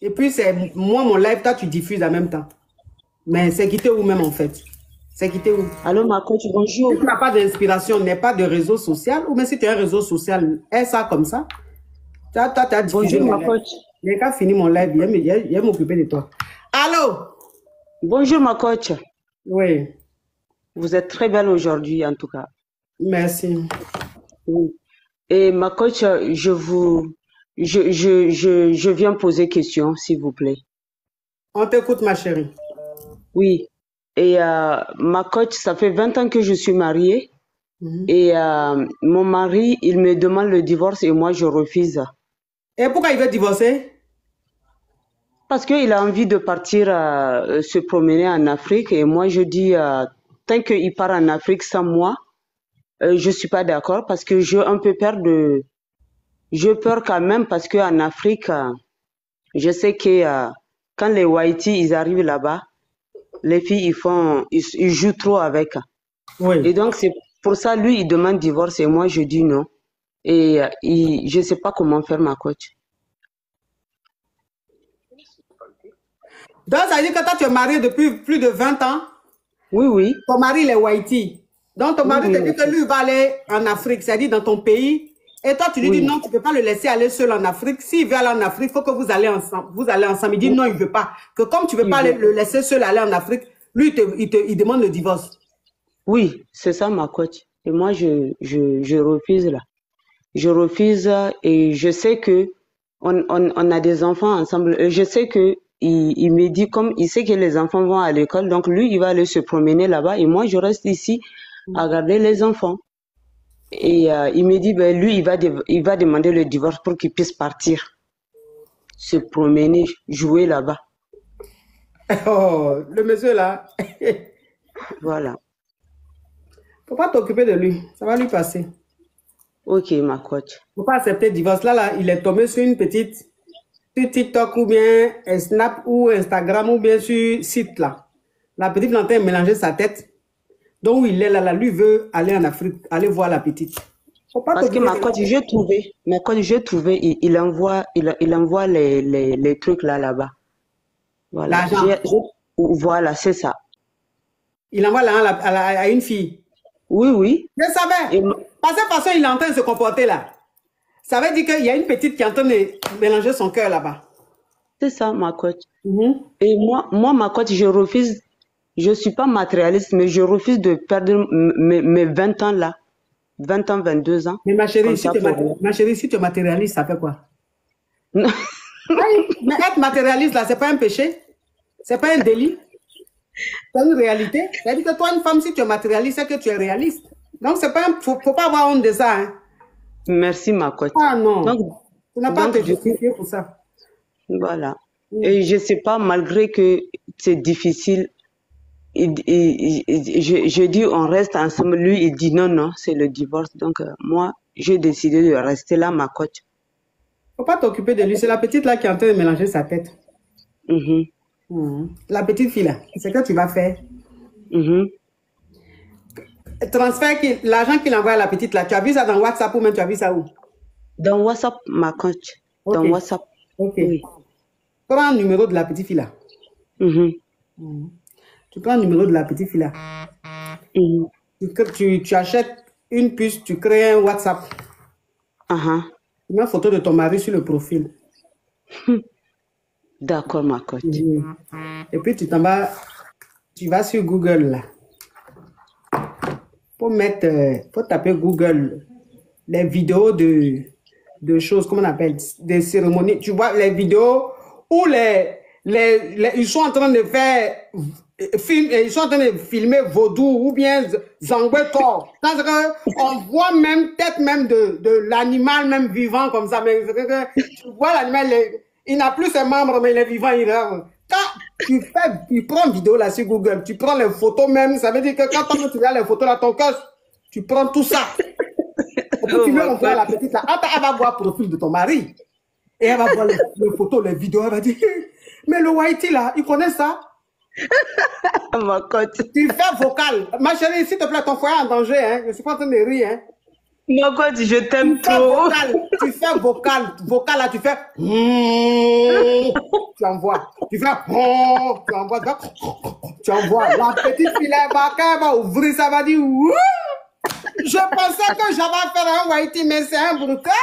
Et puis, c'est moi, mon live, toi, tu diffuses en même temps. Mais c'est quitté où même, en fait? C'est quitté où? Allô, ma coach, Si bonjour. tu n'as pas d'inspiration, n'est pas de réseau social, ou même si tu as un réseau social, est ça comme ça? Toi, tu as diffusé Bonjour, mon ma live. coach. J'ai qu'à finir mon live, il va m'occuper de toi. Allô? Bonjour, ma coach. Oui, Vous êtes très belle aujourd'hui, en tout cas. merci. Oui. Et ma coach, je viens poser question, s'il vous plaît. On t'écoute, ma chérie. Oui. Et ma coach, ça fait 20 ans que je suis mariée. Et mon mari, il me demande le divorce et moi, je refuse. Et pourquoi il veut divorcer? Parce qu'il a envie de partir se promener en Afrique. Et moi, je dis, tant qu'il part en Afrique sans moi, je suis pas d'accord parce que j'ai un peu peur de... J'ai peur quand même parce qu'en Afrique, je sais que quand les Whiteys, ils arrivent là-bas, les filles, ils jouent trop avec. Et Oui. donc, c'est pour ça, lui, il demande divorce et moi, je dis non. Et je sais pas comment faire, ma coach. Donc, ça veut dire que toi, tu es marié depuis plus de 20 ans. Oui, oui. Ton mari, il est Whitey. Donc, ton Oui, mari oui, te ma dit que coach. lui, il va aller en Afrique, c'est-à-dire dans ton pays. Et toi, tu lui dis Oui. non, tu ne peux pas le laisser aller seul en Afrique. S'il veut aller en Afrique, il faut que vous allez ensemble. Vous allez ensemble. Il dit non, il ne veut pas. Que comme tu ne veux Il pas veut. le laisser seul aller en Afrique, lui, il demande le divorce. Oui, c'est ça, ma coach. Et moi, je refuse là. Je refuse et je sais que on a des enfants ensemble. Et je sais que il me dit comme il sait que les enfants vont à l'école, donc lui, il va aller se promener là-bas et moi, je reste ici à garder les enfants. Et il me dit, ben lui, il va demander le divorce pour qu'il puisse partir, se promener, jouer là-bas. Oh, le monsieur là, Voilà. faut pas t'occuper de lui. Ça va lui passer. Ok, ma coach. Faut pas accepter le divorce. Là, il est tombé sur une petite, sur TikTok ou bien Snap ou Instagram ou bien sur site là. La petite Lantin a mélangé sa tête. Donc, où il est là, lui veut aller en Afrique, aller voir la petite. Faut pas Parce que t'occuper de ma coach, j'ai trouvé, il envoie les trucs là-bas. Voilà. l'argent. Voilà, c'est ça. Il envoie l'argent à une fille. Oui, oui. Je savais. Et Parce que façon, il est en train de se comporter là. Ça veut dire qu'il y a une petite qui est en train de mélanger son cœur là-bas. c'est ça, ma coach. Mhm. Et moi, ma coach, je refuse. Je suis pas matérialiste, mais je refuse de perdre mes 20 ans là. 20 ans, 22 ans. Mais ma chérie, Comme ça pour rien. ma chérie, si tu es matérialiste, ça fait quoi? Oui, mais être matérialiste là, c'est pas un péché. C'est pas un délit. C'est une réalité. C'est-à-dire que toi, une femme, si tu es matérialiste, c'est que tu es réaliste. Donc, c'est pas faut pas avoir honte de ça. Hein. Merci, ma coach. Ah non. Donc, Tu n'as pas à donc, te du coup, justifier pour ça. voilà. Et je sais pas, malgré que c'est difficile, je dis on reste ensemble. Lui, il dit non, non, c'est le divorce. Donc, moi, j'ai décidé de rester là, ma coach. Faut pas t'occuper de lui. C'est la petite là qui est en train de mélanger sa tête. Mhm, La petite fille là. C'est que tu vas faire. mhm. Transfert, l'argent qu'il envoie à la petite là. Tu as vu ça dans WhatsApp ou même tu as vu ça où? Dans WhatsApp, ma coach. Dans Ok. WhatsApp, Ok. oui. Prends le numéro de la petite fille là. Mhm, Tu prends le numéro de la petite fille là. mhm. Tu achètes une puce, tu crées un WhatsApp. Aha. Tu mets une photo de ton mari sur le profil. D'accord, ma coach. Et puis tu vas sur Google là. Faut taper Google les vidéos de choses, comment on appelle, des cérémonies. Tu vois les vidéos où ils sont en train de faire ils sont en train de filmer vaudou ou bien zangwe corps. On voit même peut-être même de l'animal même vivant comme ça. Mais tu vois l'animal, il n'a plus ses membres, mais il est vivant. Quand tu prends une vidéo là sur Google, tu prends les photos même, ça veut dire que quand tu regardes les photos là, ton cœur, tu prends tout ça. Et puis tu veux envoyer la petite là. Elle va voir le profil de ton mari. Et elle va voir les photos, les vidéos. Elle va dire, mais le Whitey là, il connaît ça. Ma coach. Tu fais vocal. Ma chérie, s'il te plaît, ton foyer est en danger. Hein. Je ne suis pas en train de rire. Hein. Ma coach, je t'aime trop. Tu fais vocal là, tu fais tu envoies, tu fais tu envoies, tu envoies. La petite fille là, quand elle va ouvrir, ça va dire Wouh! Je pensais que j'avais à faire un Whitey, mais c'est un brocal.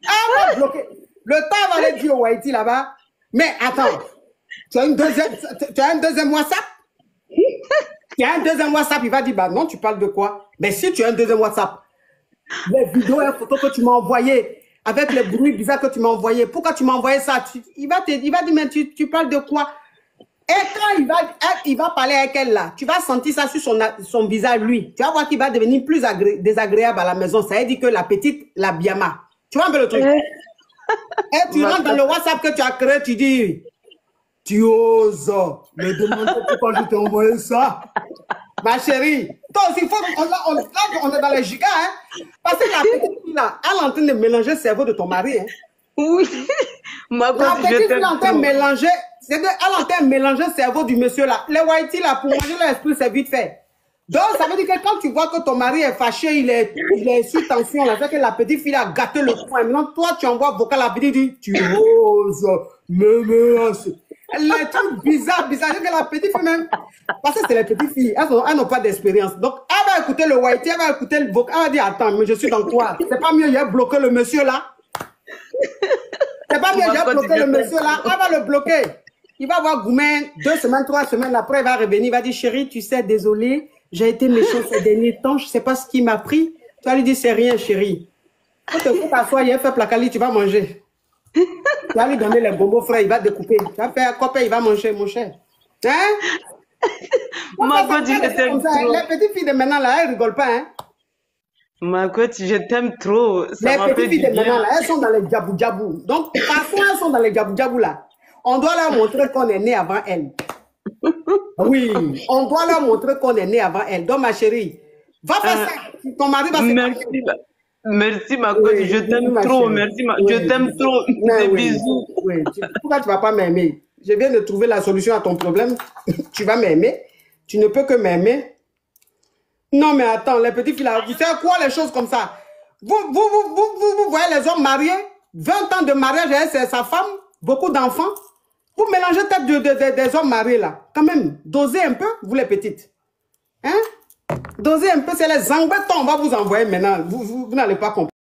Elle va bloquer. Le temps, elle va aller dire au Whitey là-bas. Mais attends, tu as un deuxième WhatsApp? Tu as un deuxième WhatsApp, il va dire, bah non, tu parles de quoi? Mais si tu as un deuxième WhatsApp, les vidéos et les photos que tu m'as envoyées, avec les bruits bizarres que tu m'as envoyés, pourquoi tu m'as envoyé ça? Il va dire, mais tu parles de quoi? Et quand il va parler avec elle là, tu vas sentir ça sur son visage, lui. Tu vas voir qu'il va devenir plus désagréable à la maison. Ça veut dire que la petite, la biama. Tu vois un peu le truc? Et tu rentres dans le WhatsApp que tu as créé, tu dis, tu oses me demander pourquoi je t'ai envoyé ça. Ma chérie, toi aussi, on est dans les gigas, hein? Parce que la petite fille là, elle est en train de mélanger le cerveau de ton mari, hein? Oui. La petite fille est en train de mélanger, elle est en train de mélanger le cerveau du monsieur là. Les whitey là, pour manger l'esprit, c'est vite fait. Donc, ça veut dire que quand tu vois que ton mari est fâché, il est sous tension, là, c'est que la petite fille a gâté le point. Maintenant, toi, tu envoies vocal, la petite dit, tu oses me menacer. Les trucs bizarres, que la petite fille même, parce que c'est les petites filles, elles n'ont pas d'expérience. Donc, elle va écouter le whitey, elle va écouter le vocal, elle va dire, attends, mais je suis dans quoi? C'est pas mieux, j'ai bloqué le monsieur là. C'est pas mieux, j'ai bloqué le monsieur là, elle va le bloquer. Il va voir Goumen 2 semaines, 3 semaines après, il va revenir, il va dire, chérie, tu sais, désolé, j'ai été méchant ces derniers temps, je ne sais pas ce qui m'a pris. Tu vas lui dire, c'est rien, chérie. Quand tu te t'asseoir, il a fait placali, tu vas manger. Tu vas lui donner les bonbons frais, il va découper. Tu vas faire un copain, il va manger, mon cher. Hein? Ma coach, je t'aime trop. Les petites filles de maintenant, là, elles ne rigolent pas, hein? Ma coach, je t'aime trop. Les petites filles de maintenant, là, elles sont dans les djabou-djabou. Donc, parfois, elles sont dans les djabou-djabou, là. On doit leur montrer qu'on est né avant elles. Oui, on doit leur montrer qu'on est né avant elles. Donc, ma chérie, va faire ça. Ton mari va se Merci. Merci, ma coach, je t'aime trop. Merci, je t'aime trop. Des bisous. Oui. Pourquoi tu ne vas pas m'aimer? Je viens de trouver la solution à ton problème. Tu vas m'aimer. Tu ne peux que m'aimer. Non, mais attends, les petites filles là, vous savez quoi, les choses comme ça? Vous voyez les hommes mariés, 20 ans de mariage, c'est sa femme, beaucoup d'enfants. Vous mélangez peut-être des hommes mariés là. Quand même, dosez un peu, vous les petites. Hein? Dosez un peu, c'est les embêtants, on va vous envoyer maintenant. Vous n'allez pas comprendre.